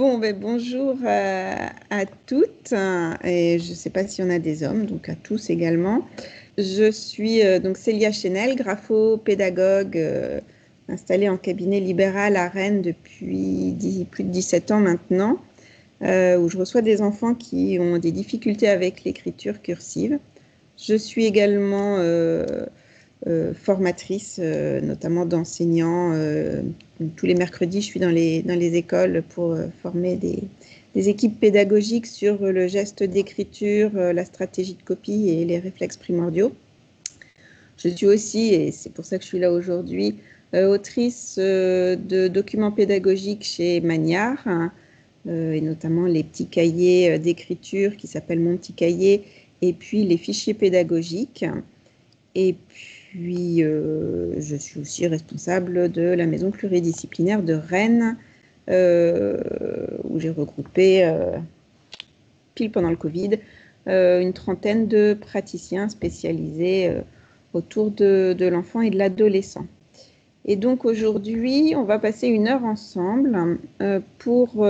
Bon, bonjour à toutes, et je ne sais pas si on a des hommes, donc à tous également. Je suis donc Célia Chenel, graphopédagogue installée en cabinet libéral à Rennes depuis plus de 17 ans maintenant, où je reçois des enfants qui ont des difficultés avec l'écriture cursive. Je suis également formatrice, notamment d'enseignants. Tous les mercredis, je suis dans les écoles pour former des équipes pédagogiques sur le geste d'écriture, la stratégie de copie et les réflexes primordiaux. Je suis aussi, et c'est pour ça que je suis là aujourd'hui, autrice de documents pédagogiques chez Magnard, et notamment les petits cahiers d'écriture qui s'appellent Mon petit cahier, et puis les fichiers pédagogiques. Et puis, je suis aussi responsable de la maison pluridisciplinaire de Rennes, où j'ai regroupé, pile pendant le Covid, une trentaine de praticiens spécialisés autour de l'enfant et de l'adolescent. Et donc aujourd'hui, on va passer 1 heure ensemble pour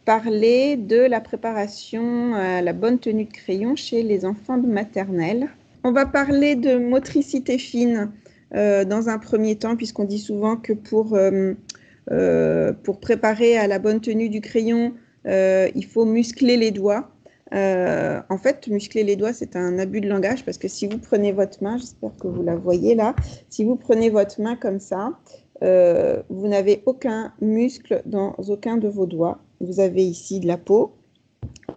parler de la préparation à la bonne tenue de crayon chez les enfants de maternelle. On va parler de motricité fine dans un premier temps, puisqu'on dit souvent que pour préparer à la bonne tenue du crayon, il faut muscler les doigts. En fait, muscler les doigts, c'est un abus de langage, parce que si vous prenez votre main, j'espère que vous la voyez là, si vous prenez votre main comme ça, vous n'avez aucun muscle dans aucun de vos doigts. Vous avez ici de la peau,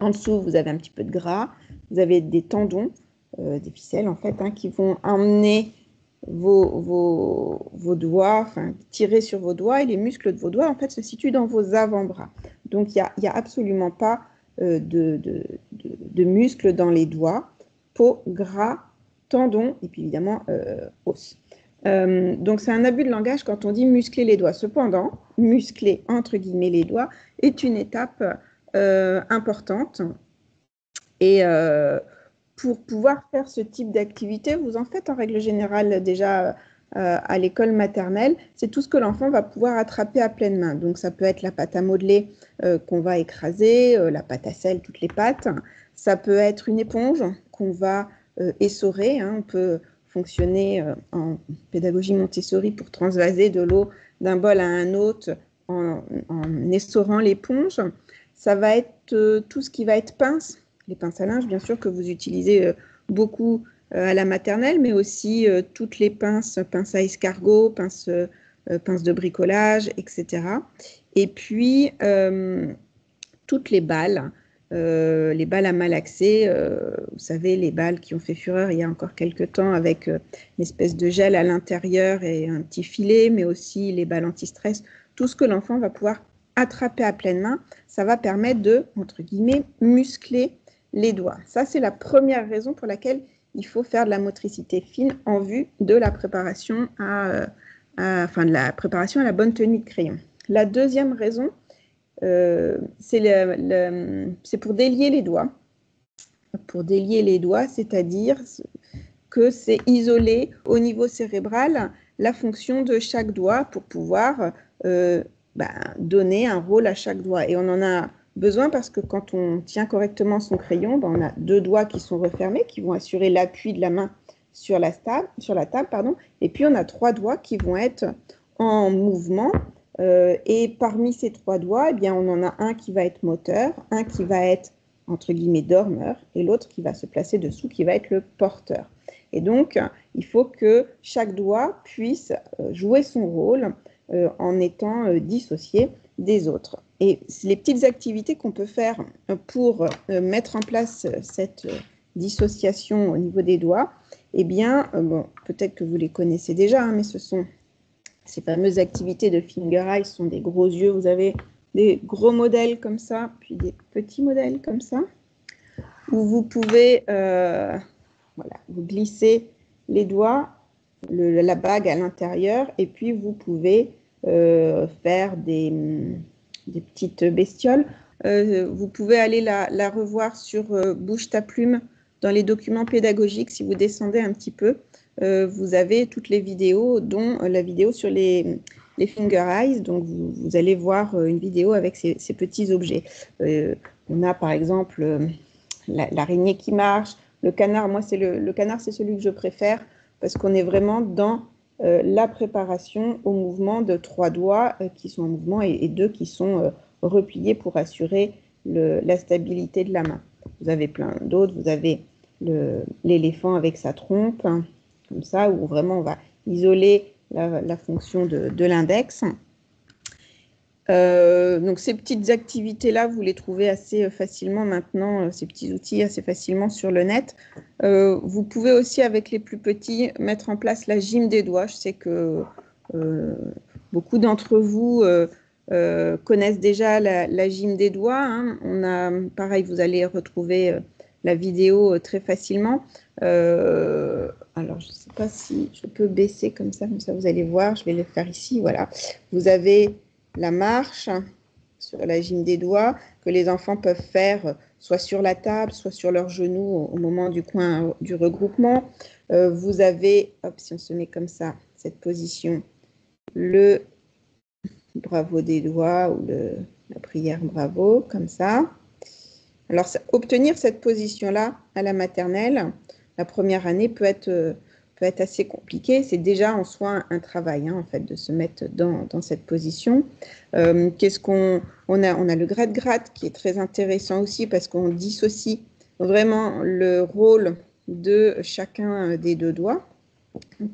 en dessous vous avez un petit peu de gras, vous avez des tendons, des ficelles en fait, qui vont emmener vos doigts, enfin tirer sur vos doigts, et les muscles de vos doigts en fait se situent dans vos avant-bras. Donc il y a absolument pas de muscles dans les doigts, peau, gras, tendons et puis évidemment os. Donc c'est un abus de langage quand on dit muscler les doigts. Cependant, muscler entre guillemets les doigts est une étape importante, et pour pouvoir faire ce type d'activité, vous en faites en règle générale déjà à l'école maternelle. C'est tout ce que l'enfant va pouvoir attraper à pleine main. Donc ça peut être la pâte à modeler qu'on va écraser, la pâte à sel, toutes les pâtes. Ça peut être une éponge qu'on va essorer. On peut fonctionner en pédagogie Montessori pour transvaser de l'eau d'un bol à un autre en essorant l'éponge. Ça va être tout ce qui va être pince. Les pinces à linge, bien sûr, que vous utilisez beaucoup à la maternelle, mais aussi toutes les pinces à escargot, pinces de bricolage, etc. Et puis, toutes les balles à malaxer, vous savez, les balles qui ont fait fureur il y a encore quelques temps avec une espèce de gel à l'intérieur et un petit filet, mais aussi les balles anti-stress, tout ce que l'enfant va pouvoir attraper à pleine main, ça va permettre de, entre guillemets, muscler les doigts. Ça, c'est la première raison pour laquelle il faut faire de la motricité fine en vue de la préparation à la bonne tenue de crayon. La deuxième raison, c'est pour délier les doigts. Pour délier les doigts, c'est-à-dire que c'est isoler au niveau cérébral la fonction de chaque doigt pour pouvoir donner un rôle à chaque doigt. Et on en a besoin parce que quand on tient correctement son crayon, on a 2 doigts qui sont refermés, qui vont assurer l'appui de la main sur la table, et puis on a 3 doigts qui vont être en mouvement, et parmi ces 3 doigts, on en a un qui va être moteur, un qui va être entre guillemets dormeur, et l'autre qui va se placer dessous, qui va être le porteur. Et donc, il faut que chaque doigt puisse jouer son rôle en étant dissocié des autres. Et les petites activités qu'on peut faire pour mettre en place cette dissociation au niveau des doigts, peut-être que vous les connaissez déjà, mais ce sont ces fameuses activités de finger eye, ce sont des gros yeux. Vous avez des gros modèles comme ça, puis des petits modèles comme ça, où vous pouvez vous glissez les doigts, la bague à l'intérieur, et puis vous pouvez faire des petites bestioles. Vous pouvez aller la revoir sur Bouge ta plume dans les documents pédagogiques. Si vous descendez un petit peu, vous avez toutes les vidéos, dont la vidéo sur les les finger eyes. Donc, vous allez voir une vidéo avec ces petits objets. On a par exemple l'araignée qui marche, le canard. Moi, le canard, c'est celui que je préfère parce qu'on est vraiment dans la préparation au mouvement de 3 doigts qui sont en mouvement et 2 qui sont repliés pour assurer la stabilité de la main. Vous avez plein d'autres. Vous avez l'éléphant avec sa trompe, hein, comme ça, où vraiment on va isoler la fonction de l'index. Donc ces petites activités-là, vous les trouvez assez facilement maintenant, ces petits outils assez facilement sur le net. Vous pouvez aussi, avec les plus petits, mettre en place la gym des doigts. Je sais que beaucoup d'entre vous connaissent déjà la gym des doigts, hein. Pareil, vous allez retrouver la vidéo très facilement. Alors, je ne sais pas si je peux baisser comme ça vous allez voir. Je vais le faire ici, voilà. Vous avez la marche sur la gym des doigts que les enfants peuvent faire soit sur la table, soit sur leurs genoux au moment du regroupement. Vous avez, hop, si on se met comme ça, cette position, le bravo des doigts ou la prière bravo, comme ça. Alors, obtenir cette position-là à la maternelle, la première année peut être assez compliqué. C'est déjà en soi un travail, hein, en fait, de se mettre dans cette position. On a le gratte-gratte qui est très intéressant aussi parce qu'on dissocie vraiment le rôle de chacun des 2 doigts.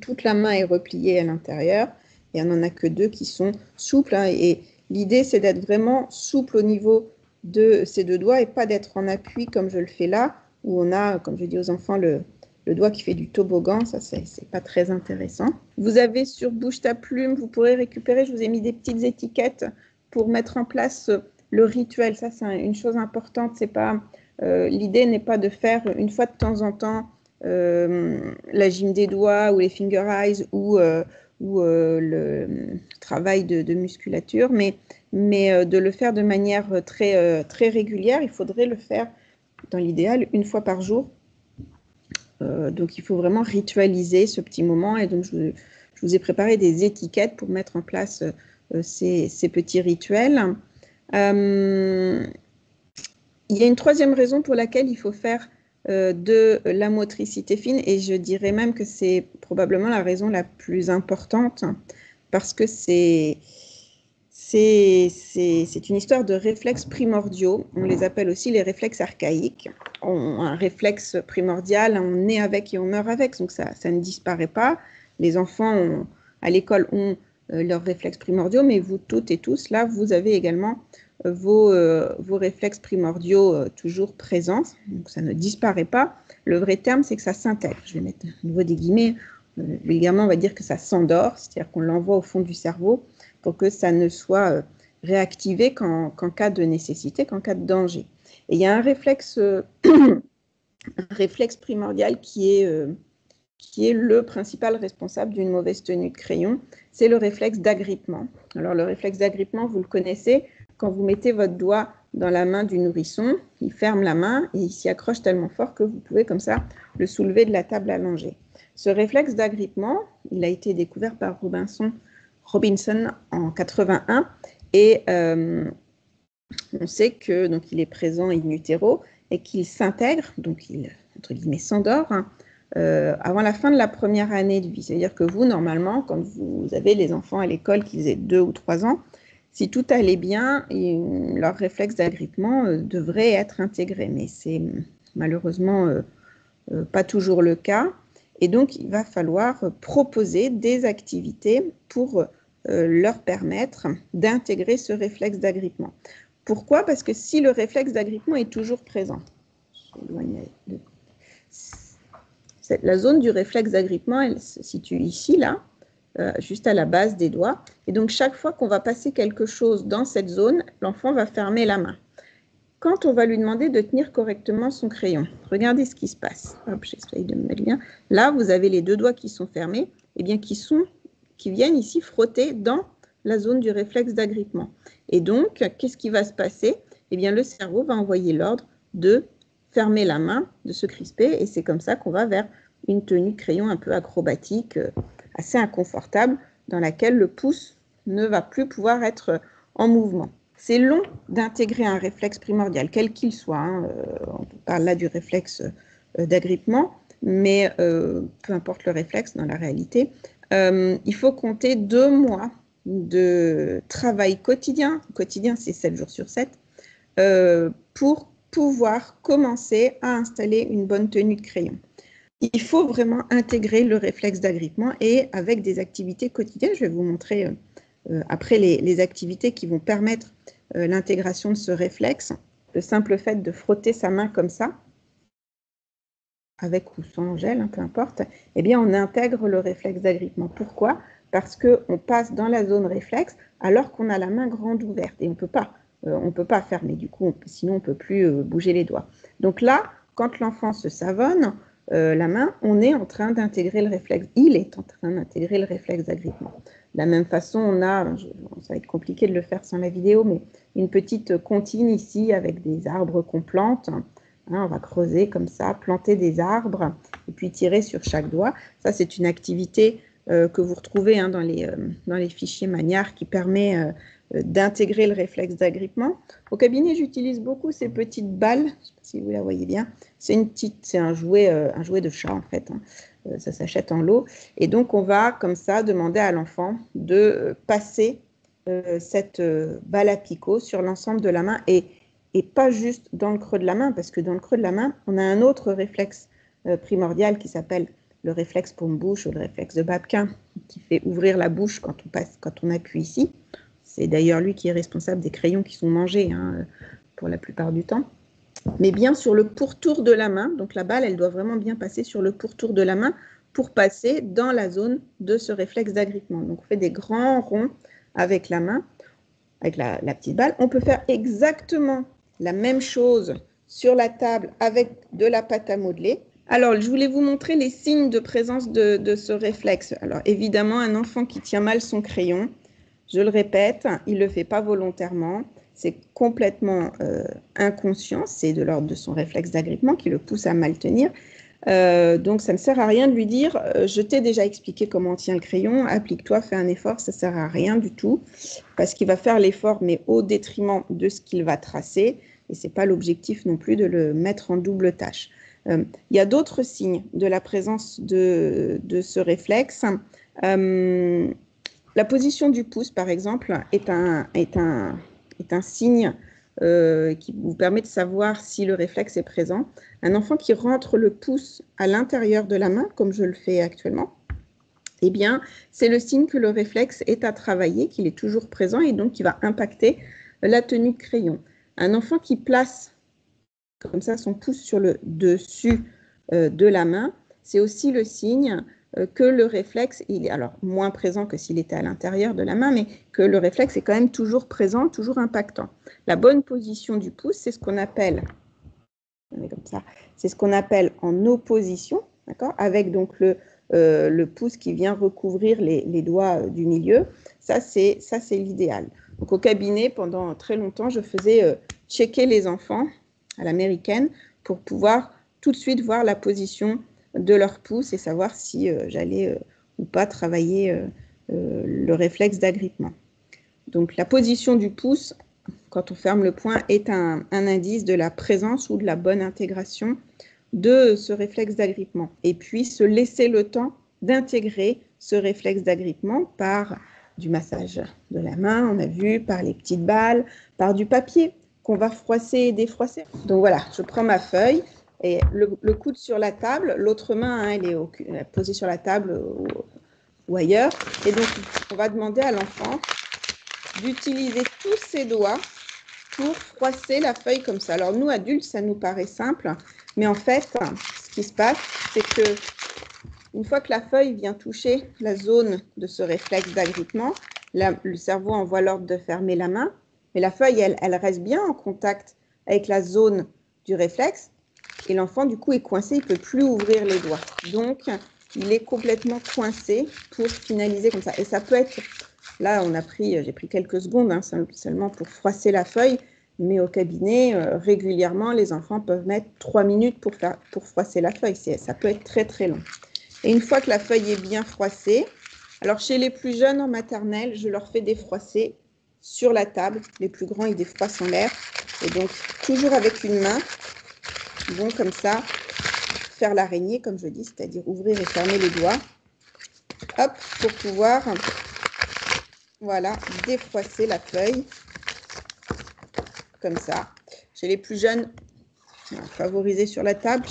Toute la main est repliée à l'intérieur et on n'en a que 2 qui sont souples, hein, et l'idée, c'est d'être vraiment souple au niveau de ces 2 doigts et pas d'être en appui comme je le fais là, où on a, comme je dis aux enfants, le doigt qui fait du toboggan. Ça, c'est pas très intéressant. Vous avez sur Bouge ta plume, vous pourrez récupérer, je vous ai mis des petites étiquettes pour mettre en place le rituel. Ça, c'est une chose importante. L'idée n'est pas de faire une fois de temps en temps la gym des doigts ou les finger eyes ou le travail de musculature, mais de le faire de manière très régulière. Il faudrait le faire, dans l'idéal, une fois par jour. Donc, il faut vraiment ritualiser ce petit moment. Et donc, je vous ai préparé des étiquettes pour mettre en place ces petits rituels. Il y a une troisième raison pour laquelle il faut faire de la motricité fine, et je dirais même que c'est probablement la raison la plus importante, parce que c'est une histoire de réflexes primordiaux. On les appelle aussi les réflexes archaïques. Un réflexe primordial, on naît avec et on meurt avec, donc ça ne disparaît pas. Les enfants à l'école ont leurs réflexes primordiaux, mais vous toutes et tous, là, vous avez également vos réflexes primordiaux toujours présents, donc ça ne disparaît pas. Le vrai terme, c'est que ça s'intègre. Je vais mettre au niveau des guillemets, vulgairement, on va dire que ça s'endort, c'est-à-dire qu'on l'envoie au fond du cerveau pour que ça ne soit réactivé qu'en cas de nécessité, qu'en cas de danger. Et il y a un réflexe primordial qui est le principal responsable d'une mauvaise tenue de crayon, c'est le réflexe d'agrippement. Alors le réflexe d'agrippement, vous le connaissez, quand vous mettez votre doigt dans la main du nourrisson, il ferme la main et il s'y accroche tellement fort que vous pouvez comme ça le soulever de la table allongée. Ce réflexe d'agrippement, il a été découvert par Robinson en 81 et on sait que donc il est présent in utero et qu'il s'intègre, donc il entre guillemets s'endort, hein, avant la fin de la première année de vie. C'est-à-dire que vous, normalement, quand vous avez les enfants à l'école, qu'ils aient 2 ou 3 ans, si tout allait bien, leur réflexe d'agrippement devrait être intégré. Mais c'est malheureusement pas toujours le cas. Et donc, il va falloir proposer des activités pour leur permettre d'intégrer ce réflexe d'agrippement. Pourquoi? Parce que si le réflexe d'agrippement est toujours présent, la zone du réflexe d'agrippement, elle se situe ici, là, juste à la base des doigts. Et donc, chaque fois qu'on va passer quelque chose dans cette zone, l'enfant va fermer la main. Quand on va lui demander de tenir correctement son crayon, regardez ce qui se passe. Hop, j'essaye de me mettre bien. Là, vous avez les 2 doigts qui sont fermés, et bien qui viennent ici frotter dans la zone du réflexe d'agrippement. Et donc, qu'est-ce qui va se passer? Eh bien, le cerveau va envoyer l'ordre de fermer la main, de se crisper, et c'est comme ça qu'on va vers une tenue de crayon un peu acrobatique, assez inconfortable, dans laquelle le pouce ne va plus pouvoir être en mouvement. C'est long d'intégrer un réflexe primordial, quel qu'il soit. Hein. On parle là du réflexe d'agrippement, mais peu importe le réflexe dans la réalité. Il faut compter 2 mois de travail quotidien. Quotidien, c'est 7 jours sur 7, pour pouvoir commencer à installer une bonne tenue de crayon. Il faut vraiment intégrer le réflexe d'agrippement et avec des activités quotidiennes. Je vais vous montrer après les activités qui vont permettre l'intégration de ce réflexe. Le simple fait de frotter sa main comme ça, avec ou sans gel, hein, peu importe, eh bien on intègre le réflexe d'agrippement. Pourquoi? Parce qu'on passe dans la zone réflexe alors qu'on a la main grande ouverte et on ne peut pas fermer, du coup, sinon on ne peut plus bouger les doigts. Donc là, quand l'enfant se savonne la main, on est en train d'intégrer le réflexe, il est en train d'intégrer le réflexe d'agrippement. De la même façon, on a, ça va être compliqué de le faire sans la vidéo, mais une petite comptine ici avec des arbres qu'on plante. Hein, on va creuser comme ça, planter des arbres et puis tirer sur chaque doigt. Ça, c'est une activité que vous retrouvez hein, dans les fichiers Magnard qui permet d'intégrer le réflexe d'agrippement. Au cabinet, j'utilise beaucoup ces petites balles, je ne sais pas si vous la voyez bien. C'est un jouet de chat en fait. Hein. Ça s'achète en lot. Et donc, on va comme ça demander à l'enfant de passer cette balle à picot sur l'ensemble de la main et pas juste dans le creux de la main, parce que dans le creux de la main, on a un autre réflexe primordial qui s'appelle le réflexe paume-bouche ou le réflexe de Babkin, qui fait ouvrir la bouche quand on appuie ici. C'est d'ailleurs lui qui est responsable des crayons qui sont mangés hein, pour la plupart du temps. Mais bien sur le pourtour de la main, donc la balle, elle doit vraiment bien passer sur le pourtour de la main pour passer dans la zone de ce réflexe d'agrippement. Donc on fait des grands ronds avec la main, avec la petite balle. On peut faire exactement la même chose sur la table avec de la pâte à modeler. Alors, je voulais vous montrer les signes de présence de ce réflexe. Alors, évidemment, un enfant qui tient mal son crayon, je le répète, il ne le fait pas volontairement. C'est complètement inconscient. C'est de l'ordre de son réflexe d'agrippement qui le pousse à mal tenir. Donc, ça ne sert à rien de lui dire « Je t'ai déjà expliqué comment on tient le crayon, applique-toi, fais un effort ». Ça ne sert à rien du tout parce qu'il va faire l'effort, mais au détriment de ce qu'il va tracer. Et ce n'est pas l'objectif non plus de le mettre en double tâche. Il y a d'autres signes de la présence de ce réflexe. La position du pouce, par exemple, est un signe qui vous permet de savoir si le réflexe est présent. Un enfant qui rentre le pouce à l'intérieur de la main, comme je le fais actuellement, eh bien, c'est le signe que le réflexe est à travailler, qu'il est toujours présent et donc qui va impacter la tenue de crayon. Un enfant qui place comme ça son pouce sur le dessus de la main, c'est aussi le signe que le réflexe, il est alors moins présent que s'il était à l'intérieur de la main, mais que le réflexe est quand même toujours présent, toujours impactant. La bonne position du pouce, c'est ce qu'on appelle, comme ça, c'est ce qu'on appelle en opposition, d'accord, avec donc le pouce qui vient recouvrir les doigts du milieu. Ça, c'est l'idéal. Donc, au cabinet, pendant très longtemps, je faisais checker les enfants à l'américaine pour pouvoir tout de suite voir la position de leur pouce et savoir si j'allais ou pas travailler le réflexe d'agrippement. Donc, la position du pouce, quand on ferme le poing, est un indice de la présence ou de la bonne intégration de ce réflexe d'agrippement. Et puis, se laisser le temps d'intégrer ce réflexe d'agrippement par du massage de la main, on a vu, par les petites balles, par du papier qu'on va froisser et défroisser. Donc voilà, je prends ma feuille et le coude sur la table, l'autre main, hein, elle est posée sur la table ou ailleurs. Et donc, on va demander à l'enfant d'utiliser tous ses doigts pour froisser la feuille comme ça. Alors, nous, adultes, ça nous paraît simple, mais en fait, ce qui se passe, c'est que une fois que la feuille vient toucher la zone de ce réflexe d'agrippement, le cerveau envoie l'ordre de fermer la main, mais la feuille, elle reste bien en contact avec la zone du réflexe, et l'enfant, du coup, est coincé, il ne peut plus ouvrir les doigts. Donc, il est complètement coincé pour finaliser comme ça. Et ça peut être, là, j'ai pris quelques secondes hein, seulement pour froisser la feuille, mais au cabinet, régulièrement, les enfants peuvent mettre 3 minutes pour froisser la feuille. Ça peut être très, très long. Et une fois que la feuille est bien froissée, Alors, chez les plus jeunes en maternelle, je leur fais défroisser sur la table. Les plus grands, ils défroissent en l'air. Et donc, toujours avec une main, ils vont comme ça faire l'araignée, comme je dis, c'est-à-dire ouvrir et fermer les doigts. Hop, pour pouvoir, voilà, défroisser la feuille. Comme ça. Chez les plus jeunes, favoriser sur la table.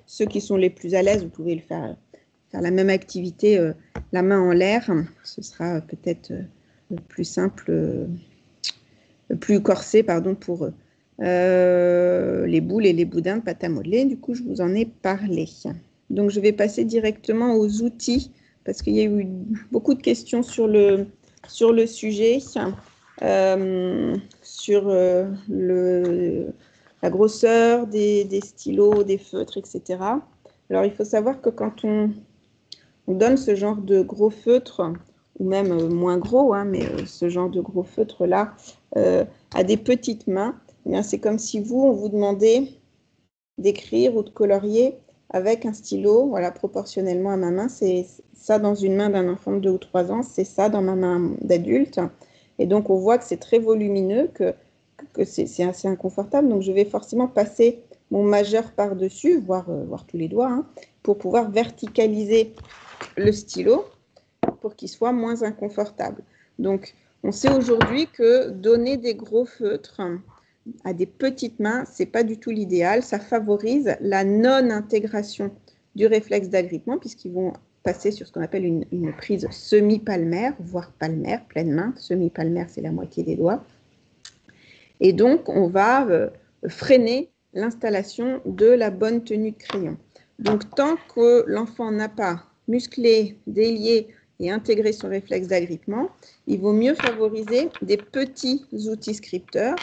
Ceux qui sont les plus à l'aise, vous pouvez le faire la même activité, la main en l'air. Ce sera peut-être plus simple, plus corsé, pardon, pour eux. Les boules et les boudins de pâte à modeler, du coup, je vous en ai parlé. Donc, je vais passer directement aux outils, parce qu'il y a eu beaucoup de questions sur le sujet, sur la grosseur des stylos, des feutres, etc. Alors, il faut savoir que quand on donne ce genre de gros feutre, ou même moins gros, hein, mais ce genre de gros feutre-là, à des petites mains, c'est comme si on vous demandait d'écrire ou de colorier avec un stylo, voilà, proportionnellement à ma main. C'est ça dans une main d'un enfant de 2 ou 3 ans, c'est ça dans ma main d'adulte. Et donc, on voit que c'est très volumineux, que c'est assez inconfortable. Donc, je vais forcément passer mon majeur par-dessus, voire tous les doigts, hein, pour pouvoir verticaliser le stylo pour qu'il soit moins inconfortable. Donc, on sait aujourd'hui que donner des gros feutres à des petites mains, ce n'est pas du tout l'idéal. Ça favorise la non-intégration du réflexe d'agrippement, puisqu'ils vont passer sur ce qu'on appelle une prise semi-palmaire, voire palmaire, pleine main. Semi-palmaire, c'est la moitié des doigts. Et donc, on va freiner l'installation de la bonne tenue de crayon. Donc, tant que l'enfant n'a pas musclé, délié et intégré son réflexe d'agrippement, il vaut mieux favoriser des petits outils scripteurs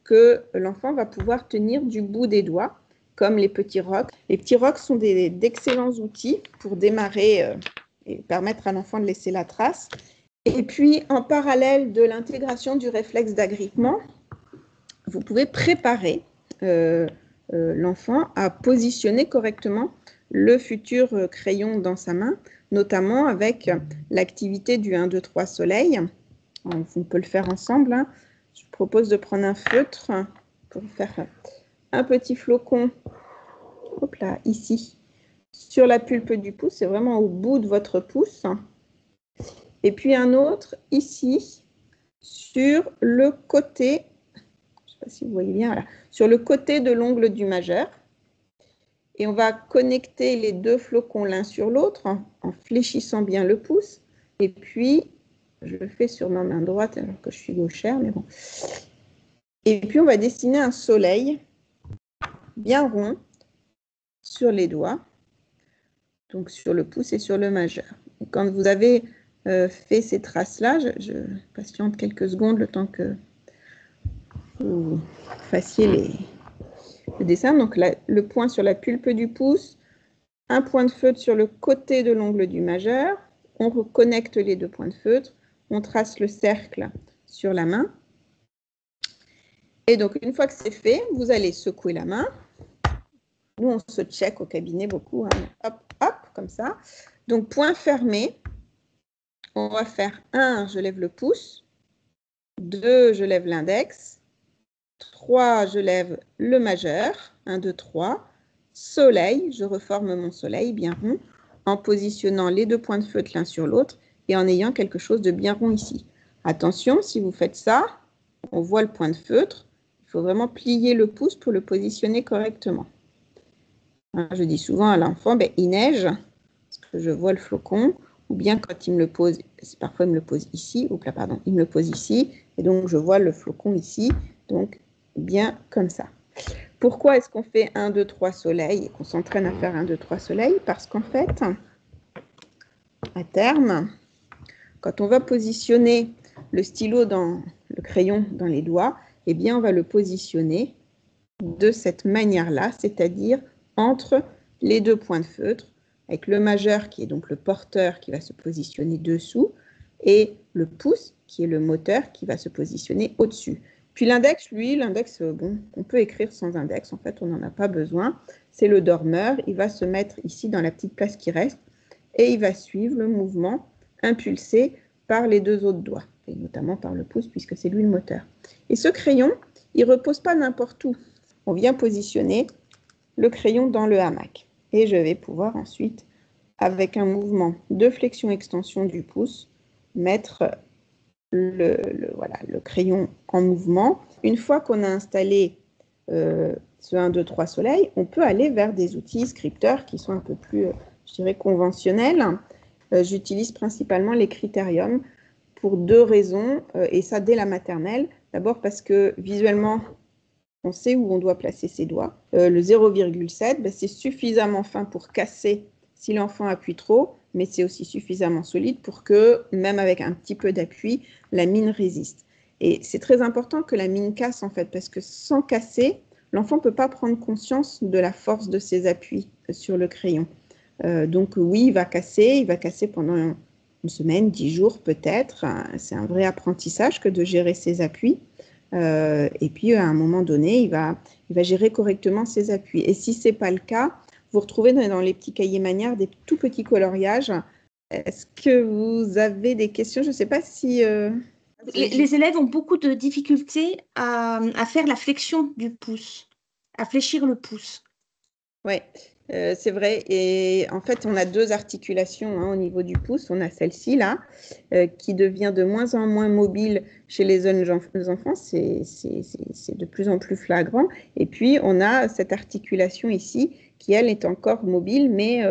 que l'enfant va pouvoir tenir du bout des doigts, comme les petits rocs. Les petits rocs sont d'excellents outils pour démarrer et permettre à l'enfant de laisser la trace. Et puis, en parallèle de l'intégration du réflexe d'agrippement, vous pouvez préparer l'enfant à positionner correctement le futur crayon dans sa main, notamment avec l'activité du 1, 2, 3 soleil. On peut le faire ensemble, hein. Je vous propose de prendre un feutre pour faire un petit flocon, hop là, ici, sur la pulpe du pouce, c'est vraiment au bout de votre pouce. Et puis un autre ici, sur le côté, je ne sais pas si vous voyez bien, voilà, sur le côté de l'ongle du majeur. Et on va connecter les deux flocons l'un sur l'autre en fléchissant bien le pouce. Et puis, je le fais sur ma main droite alors que je suis gauchère, mais bon. Et puis, on va dessiner un soleil bien rond sur les doigts, donc sur le pouce et sur le majeur. Et quand vous avez fait ces traces-là, je patiente quelques secondes le temps que vous fassiez le dessin. Donc, le point sur la pulpe du pouce, un point de feutre sur le côté de l'ongle du majeur, on reconnecte les deux points de feutre, on trace le cercle sur la main. Et donc, une fois que c'est fait, vous allez secouer la main. Nous, on se check au cabinet beaucoup, hein. Hop, hop, comme ça. Donc, point fermé, on va faire 1, je lève le pouce, 2, je lève l'index, 3, je lève le majeur, 1, 2, 3, soleil, je reforme mon soleil bien rond, en positionnant les deux points de feutre l'un sur l'autre et en ayant quelque chose de bien rond ici. Attention, si vous faites ça, on voit le point de feutre, il faut vraiment plier le pouce pour le positionner correctement. Je dis souvent à l'enfant, il neige, parce que je vois le flocon, ou bien quand il me le pose, parfois il me le pose ici, ou là, pardon, il me le pose ici, et donc je vois le flocon ici, donc bien comme ça. Pourquoi est-ce qu'on fait 1, 2, 3 soleil et qu'on s'entraîne à faire 1, 2, 3 soleil? Parce qu'en fait, à terme, quand on va positionner le stylo le crayon dans les doigts, eh bien on va le positionner de cette manière-là, c'est-à-dire entre les deux points de feutre, avec le majeur qui est donc le porteur qui va se positionner dessous et le pouce qui est le moteur qui va se positionner au-dessus. Puis l'index, bon, on peut écrire sans index, en fait on n'en a pas besoin, c'est le dormeur, il va se mettre ici dans la petite place qui reste et il va suivre le mouvement impulsé par les deux autres doigts, et notamment par le pouce, puisque c'est lui le moteur. Et ce crayon, il ne repose pas n'importe où. On vient positionner le crayon dans le hamac. Et je vais pouvoir ensuite, avec un mouvement de flexion-extension du pouce, mettre le crayon en mouvement. Une fois qu'on a installé ce 1, 2, 3 soleil, on peut aller vers des outils scripteurs qui sont un peu plus, je dirais, conventionnels. J'utilise principalement les critériums pour deux raisons, et ça dès la maternelle. D'abord parce que visuellement, on sait où on doit placer ses doigts. Le 0,7, c'est suffisamment fin pour casser si l'enfant appuie trop, mais c'est aussi suffisamment solide pour que, même avec un petit peu d'appui, la mine résiste. Et c'est très important que la mine casse, en fait, parce que sans casser, l'enfant ne peut pas prendre conscience de la force de ses appuis sur le crayon. Donc oui, il va casser pendant une semaine, 10 jours peut-être. C'est un vrai apprentissage que de gérer ses appuis. Et puis, à un moment donné, il va gérer correctement ses appuis. Et si ce n'est pas le cas, vous retrouvez dans les petits cahiers manières des tout petits coloriages. Est-ce que vous avez des questions? Je ne sais pas si... Les élèves ont beaucoup de difficultés à faire la flexion du pouce, à fléchir le pouce. Oui, c'est vrai. Et en fait, on a deux articulations au niveau du pouce. On a celle-ci, là, qui devient de moins en moins mobile chez les jeunes enfants. C'est de plus en plus flagrant. Et puis, on a cette articulation ici qui, elle, est encore mobile, mais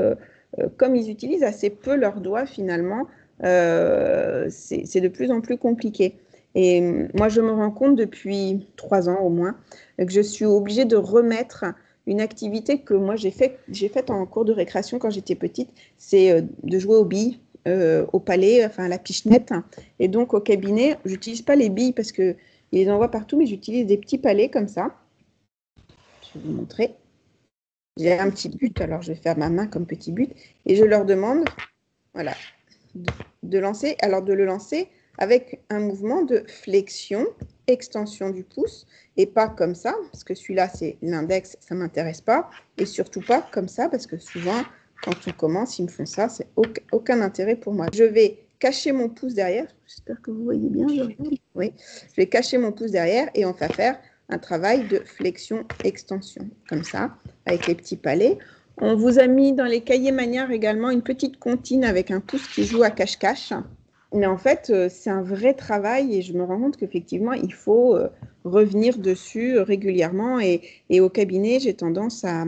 comme ils utilisent assez peu leurs doigts, finalement, c'est de plus en plus compliqué. Et moi, je me rends compte depuis 3 ans au moins que je suis obligée de remettre une activité que moi j'ai faite en cours de récréation quand j'étais petite, c'est de jouer aux billes, au palais, enfin à la pichenette. Et donc au cabinet, j'utilise pas les billes parce qu'ils les envoient partout, mais j'utilise des petits palets comme ça. Je vais vous montrer. J'ai un petit but, alors je vais faire ma main comme petit but, et je leur demande, voilà, de lancer. Alors de le lancer avec un mouvement de flexion, extension du pouce, et pas comme ça, parce que celui-là, c'est l'index, ça ne m'intéresse pas, et surtout pas comme ça, parce que souvent, quand on commence, ils me font ça, c'est aucun intérêt pour moi. Je vais cacher mon pouce derrière, j'espère que vous voyez bien, oui, je vais cacher mon pouce derrière, et on va faire un travail de flexion-extension, comme ça, avec les petits palets. On vous a mis dans les cahiers manières également une petite comptine avec un pouce qui joue à cache-cache. Mais en fait, c'est un vrai travail et je me rends compte qu'effectivement, il faut revenir dessus régulièrement. Et au cabinet, j'ai tendance à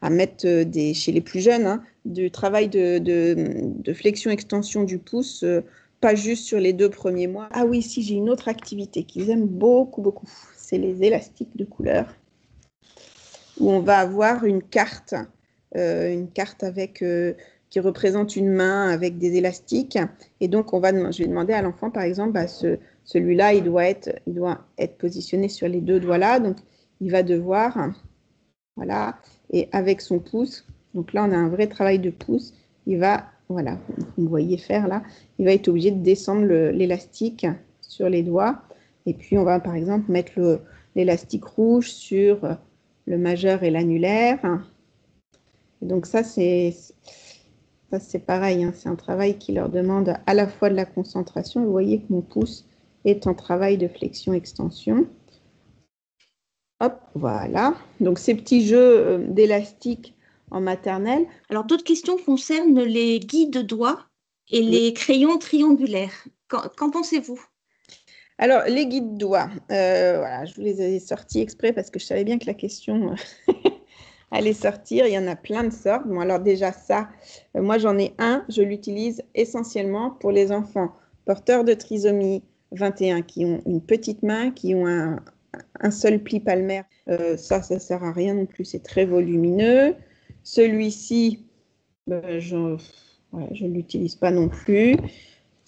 mettre chez les plus jeunes du travail de flexion-extension du pouce, pas juste sur les 2 premiers mois. Ah oui, si, j'ai une autre activité qu'ils aiment beaucoup, beaucoup. C'est les élastiques de couleur, où on va avoir une carte avec qui représente une main avec des élastiques. Et donc, je vais demander à l'enfant, par exemple, celui-là, il doit être positionné sur les 2 doigts là. Donc, il va devoir, voilà, et avec son pouce, donc là, on a un vrai travail de pouce, il va, voilà, vous me voyez faire là, il va être obligé de descendre l'élastique sur les doigts. Et puis, on va, par exemple, mettre l'élastique rouge sur le majeur et l'annulaire. Donc ça, c'est pareil, c'est un travail qui leur demande à la fois de la concentration. Vous voyez que mon pouce est en travail de flexion-extension. Hop, voilà. Donc ces petits jeux d'élastique en maternelle. Alors, d'autres questions concernent les guides doigts et les crayons triangulaires. Qu'en pensez-vous? Alors, les guides doigts, voilà, je vous les ai sortis exprès parce que je savais bien que la question allait sortir. Il y en a plein de sortes. Bon, alors déjà ça, moi j'en ai un, je l'utilise essentiellement pour les enfants porteurs de trisomie 21 qui ont une petite main, qui ont un seul pli palmaire. Ça ne sert à rien non plus, c'est très volumineux. Celui-ci, je ne l'utilise pas non plus.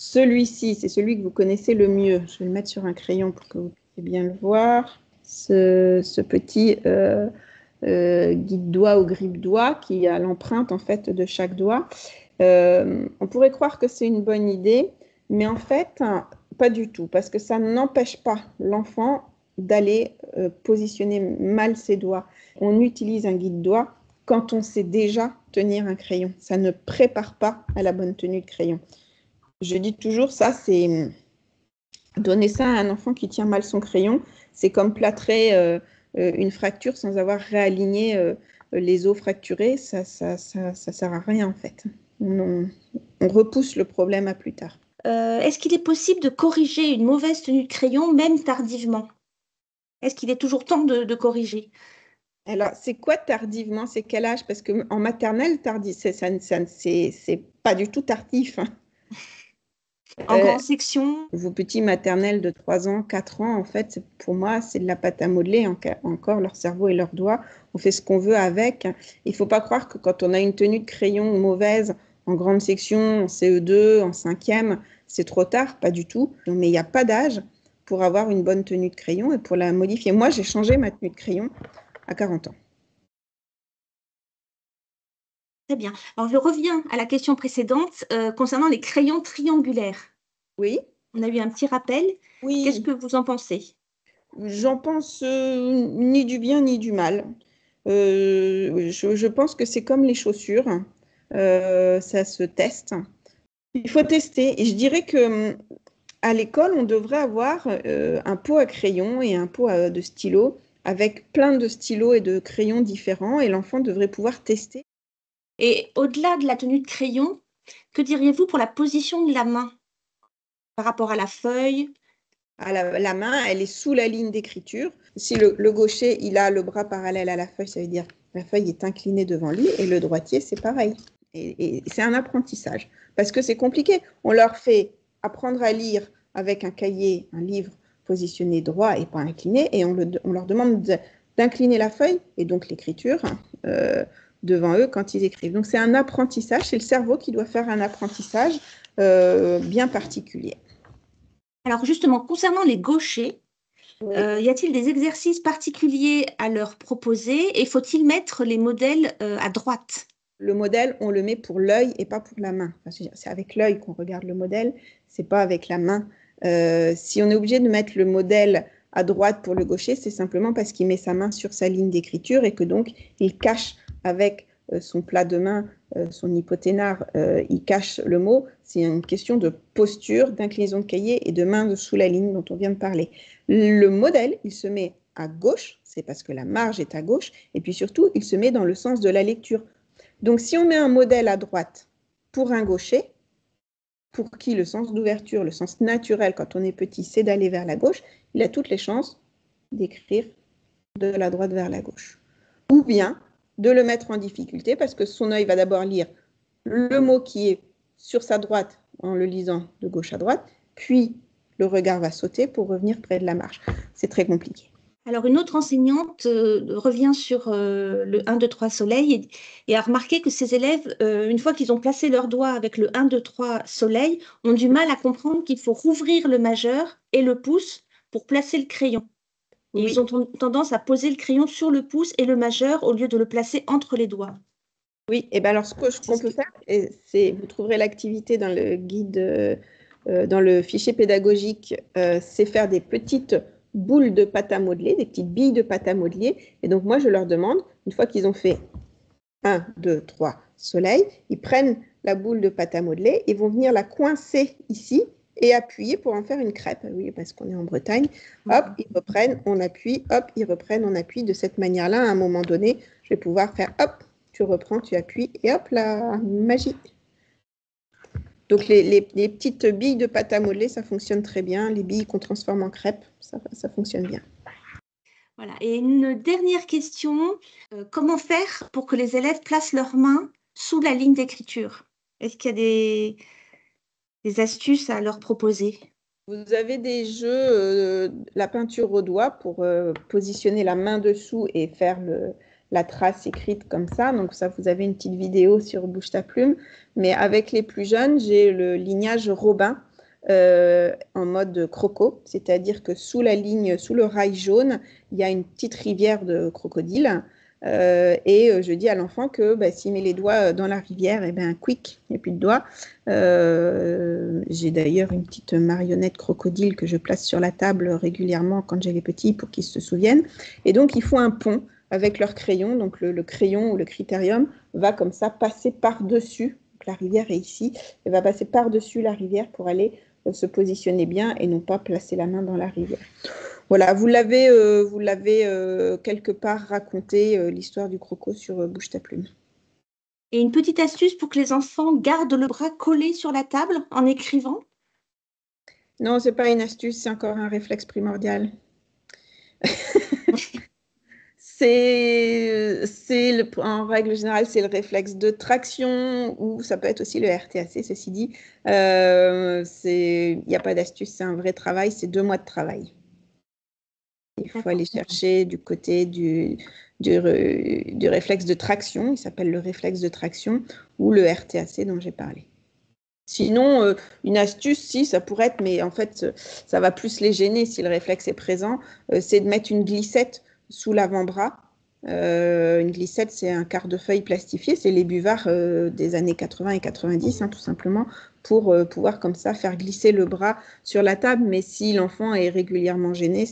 Celui-ci, c'est celui que vous connaissez le mieux. Je vais le mettre sur un crayon pour que vous puissiez bien le voir. Ce petit guide-doigt ou grippe-doigt qui a l'empreinte en fait de chaque doigt. On pourrait croire que c'est une bonne idée, mais en fait, pas du tout, parce que ça n'empêche pas l'enfant d'aller positionner mal ses doigts. On utilise un guide-doigt quand on sait déjà tenir un crayon. Ça ne prépare pas à la bonne tenue de crayon. Je dis toujours, ça, c'est donner ça à un enfant qui tient mal son crayon, c'est comme plâtrer une fracture sans avoir réaligné les os fracturés, ça sert à rien en fait. On repousse le problème à plus tard. Est-ce qu'il est possible de corriger une mauvaise tenue de crayon, même tardivement? Est-ce qu'il est toujours temps de corriger? Alors, c'est quoi tardivement? C'est quel âge? Parce qu'en maternelle, c'est pas du tout tardif, hein. En grande section? Vos petits maternels de 3 ans, 4 ans, en fait, pour moi, c'est de la pâte à modeler, encore leur cerveau et leurs doigts. On fait ce qu'on veut avec. Il ne faut pas croire que quand on a une tenue de crayon mauvaise en grande section, en CE2, en 5e, c'est trop tard, pas du tout. Mais il n'y a pas d'âge pour avoir une bonne tenue de crayon et pour la modifier. Moi, j'ai changé ma tenue de crayon à 40 ans. Très bien. Alors, je reviens à la question précédente concernant les crayons triangulaires. Oui. On a eu un petit rappel. Oui. Qu'est-ce que vous en pensez? J'en pense ni du bien ni du mal. Je pense que c'est comme les chaussures. Ça se teste. Il faut tester. Et je dirais que à l'école, on devrait avoir un pot à crayons et un pot de stylos avec plein de stylos et de crayons différents et l'enfant devrait pouvoir tester. Et au-delà de la tenue de crayon, que diriez-vous pour la position de la main par rapport à la feuille? La main, elle est sous la ligne d'écriture. Si le gaucher, il a le bras parallèle à la feuille, ça veut dire la feuille est inclinée devant lui et le droitier, c'est pareil. Et c'est un apprentissage parce que c'est compliqué. On leur fait apprendre à lire avec un cahier, un livre positionné droit et pas incliné et on leur demande d'incliner la feuille et donc l'écriture devant eux quand ils écrivent. Donc c'est un apprentissage, c'est le cerveau qui doit faire un apprentissage bien particulier. Alors justement, concernant les gauchers, Oui. Y a-t-il des exercices particuliers à leur proposer et faut-il mettre les modèles à droite? Le modèle, on le met pour l'œil et pas pour la main. Enfin, c'est avec l'œil qu'on regarde le modèle, c'est pas avec la main. Si on est obligé de mettre le modèle à droite pour le gaucher, c'est simplement parce qu'il met sa main sur sa ligne d'écriture et que donc il cache avec son plat de main, son hypothénare, il cache le mot. C'est une question de posture, d'inclinaison de cahier et de main sous la ligne dont on vient de parler. Le modèle, il se met à gauche, c'est parce que la marge est à gauche, et puis surtout, il se met dans le sens de la lecture. Donc, si on met un modèle à droite pour un gaucher, pour qui le sens d'ouverture, le sens naturel quand on est petit, c'est d'aller vers la gauche, il a toutes les chances d'écrire de la droite vers la gauche. Ou bien de le mettre en difficulté parce que son œil va d'abord lire le mot qui est sur sa droite en le lisant de gauche à droite, puis le regard va sauter pour revenir près de la marge. C'est très compliqué. Alors, une autre enseignante revient sur le 1, 2, 3 soleil et a remarqué que ses élèves, une fois qu'ils ont placé leurs doigts avec le 1, 2, 3 soleil, ont du mal à comprendre qu'il faut rouvrir le majeur et le pouce pour placer le crayon. Et Oui. ils ont tendance à poser le crayon sur le pouce et le majeur au lieu de le placer entre les doigts. Oui, et bien alors ce qu'on peut faire, c'est, vous trouverez l'activité dans le guide, dans le fichier pédagogique, c'est faire des petites boules de pâte à modeler, des petites billes de pâte à modeler. Et donc moi, je leur demande, une fois qu'ils ont fait 1, 2, 3 soleil, ils prennent la boule de pâte à modeler et vont venir la coincer ici et appuyer pour en faire une crêpe. Oui, parce qu'on est en Bretagne. Hop, ils reprennent, on appuie, hop, ils reprennent, on appuie. De cette manière-là, à un moment donné, je vais pouvoir faire hop, tu reprends, tu appuies, et hop, la magie. Donc, les petites billes de pâte à modeler, ça fonctionne très bien. Les billes qu'on transforme en crêpes, ça fonctionne bien. Voilà. Et une dernière question, comment faire pour que les élèves placent leurs mains sous la ligne d'écriture? Est-ce qu'il y a des astuces à leur proposer? Vous avez des jeux, la peinture au doigt pour positionner la main dessous et faire la trace écrite comme ça. Donc ça, vous avez une petite vidéo sur Bouge ta plume. Mais avec les plus jeunes, j'ai le lignage Robin en mode croco. C'est-à-dire que sous la ligne, sous le rail jaune, il y a une petite rivière de crocodile. Je dis à l'enfant que s'il met les doigts dans la rivière, quick, il n'y a plus de doigts. J'ai d'ailleurs une petite marionnette crocodile que je place sur la table régulièrement quand j'ai les petits pour qu'ils se souviennent. Et donc, ils font un pont avec leur crayon. Donc, le crayon ou le critérium va comme ça passer par-dessus. la rivière est ici. Elle va passer par-dessus la rivière pour aller se positionner bien et non pas placer la main dans la rivière. Voilà, vous l'avez quelque part raconté, l'histoire du croco sur Bouge ta plume. Et une petite astuce pour que les enfants gardent le bras collé sur la table en écrivant? Non, ce n'est pas une astuce, c'est encore un réflexe primordial. En règle générale, c'est le réflexe de traction ou ça peut être aussi le RTAC, ceci dit. Il n'y a pas d'astuce, c'est un vrai travail, c'est 2 mois de travail. Il faut aller chercher du côté du réflexe de traction, il s'appelle le réflexe de traction, ou le RTAC dont j'ai parlé. Sinon, une astuce, si, ça pourrait être, mais en fait, ça va plus les gêner si le réflexe est présent, c'est de mettre une glissette sous l'avant-bras. Une glissette, c'est un quart de feuille plastifié, c'est les buvards des années 80 et 90, hein, tout simplement, pour pouvoir comme ça faire glisser le bras sur la table. Mais si l'enfant est régulièrement gêné,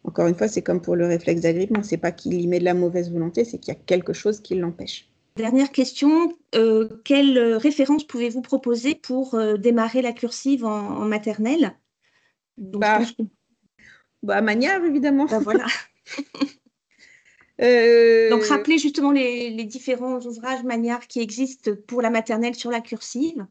encore une fois, c'est comme pour le réflexe d'agrippement, c'est pas qu'il y met de la mauvaise volonté, c'est qu'il y a quelque chose qui l'empêche. Dernière question, quelle référence pouvez-vous proposer pour démarrer la cursive en maternelle? Donc, Magnard, évidemment. Voilà. Donc, rappelez justement les différents ouvrages Magnard qui existent pour la maternelle sur la cursive.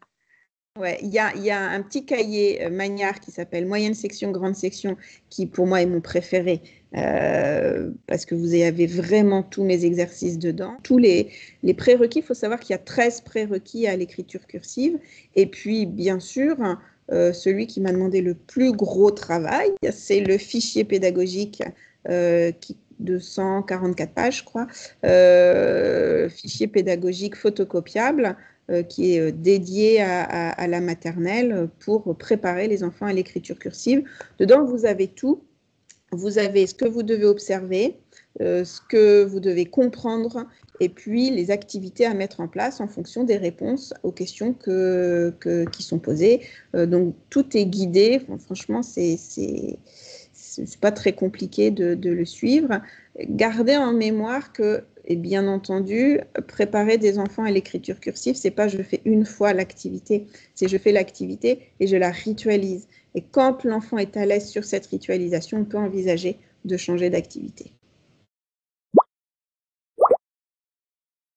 Ouais, il y a un petit cahier Magnard qui s'appelle Moyenne section, grande section, qui pour moi est mon préféré, parce que vous avez vraiment tous mes exercices dedans. Tous les prérequis, il faut savoir qu'il y a 13 prérequis à l'écriture cursive. Et puis, bien sûr, celui qui m'a demandé le plus gros travail, c'est le fichier pédagogique de 144 pages, je crois, fichier pédagogique photocopiable, qui est dédié à la maternelle pour préparer les enfants à l'écriture cursive. Dedans, vous avez tout. Vous avez ce que vous devez observer, ce que vous devez comprendre, et puis les activités à mettre en place en fonction des réponses aux questions qui sont posées. Donc, tout est guidé. Franchement, c'est pas très compliqué de le suivre. Gardez en mémoire que, et bien entendu, préparer des enfants à l'écriture cursive, c'est pas je fais une fois l'activité, c'est je fais l'activité et je la ritualise. Et quand l'enfant est à l'aise sur cette ritualisation, on peut envisager de changer d'activité.